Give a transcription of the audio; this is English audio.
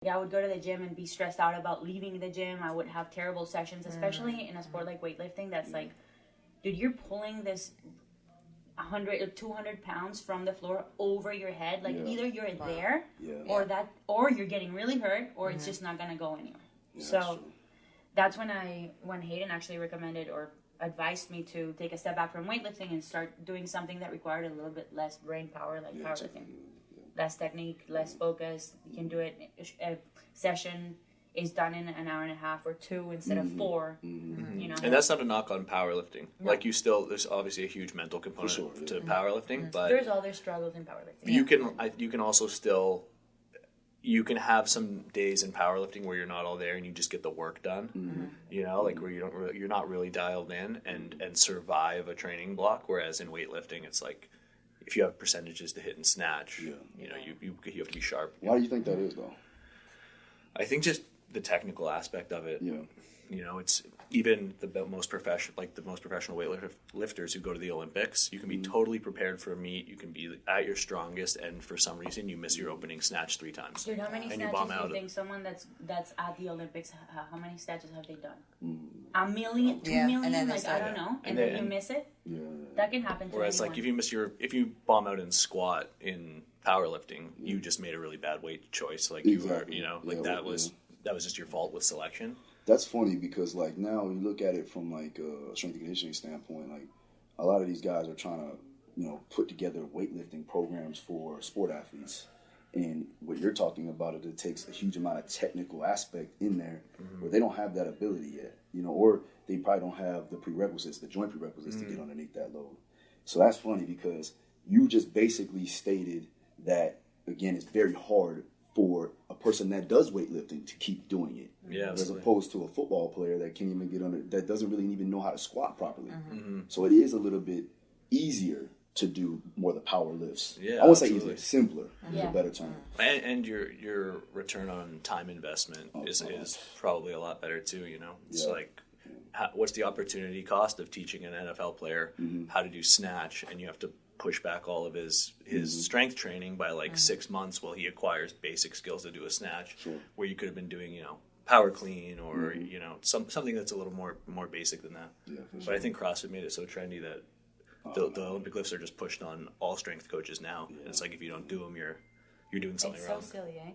Yeah, I would go to the gym and be stressed out about leaving the gym. I would have terrible sessions, especially in a sport like weightlifting. That's like, dude, you're pulling this 100 or 200 pounds from the floor over your head. Like either you're there or you're getting really hurt or it's just not going to go anywhere. Yeah, so that's when Hayden actually recommended or advised me to take a step back from weightlifting and start doing something that required a little bit less brain power, like powerlifting. Less technique, less focus. You can do it. A session is done in an hour and a half or 2 instead of 4. You know, and that's not a knock on powerlifting. No. Like there's obviously a huge mental component to powerlifting, but there's all their struggles in powerlifting. You can also still. You can have some days in powerlifting where you're not all there and you just get the work done. You know, like where you're not really dialed in and survive a training block. Whereas in weightlifting, it's like, if you have percentages to hit and snatch, you know, you have to be sharp. Why do you think that is, though? I think just the technical aspect of it. Yeah. You know, it's even the most professional weightlifters who go to the Olympics. You can be totally prepared for a meet. You can be at your strongest, and for some reason, you miss your opening snatch 3 times. Dude, how many snatches do you think someone that's at the Olympics? How many snatches have they done? A million, 2 million? Like I don't know, and then you miss it. Yeah. That can happen to Whereas, anyone. like if you bomb out in squat in powerlifting, you just made a really bad weight choice. Like you were, you know, like that was just your fault with selection. That's funny because, like, now you look at it from, like, a strength and conditioning standpoint, like, a lot of these guys are trying to, you know, put together weightlifting programs for sport athletes. And what you're talking about, it takes a huge amount of technical aspect in there where they don't have that ability yet, you know, or they probably don't have the prerequisites, the joint prerequisites to get underneath that load. So that's funny because you just basically stated that, again, it's very hard for a person that does weightlifting to keep doing it. Yeah, as opposed to a football player that can't even get under, that doesn't really even know how to squat properly. So it is a little bit easier to do more of the power lifts. Yeah, I won't say easier, simpler is a better term. And your return on time investment is probably a lot better too. You know, it's like, what's the opportunity cost of teaching an NFL player how to do snatch, and you have to push back all of his strength training by like 6 months while he acquires basic skills to do a snatch, where you could have been doing, you know, power clean or you know, something that's a little more basic than that. But I think CrossFit made it so trendy that the Olympic lifts are just pushed on all strength coaches now. And it's like, if you don't do them, you're doing something wrong. It's so silly, eh?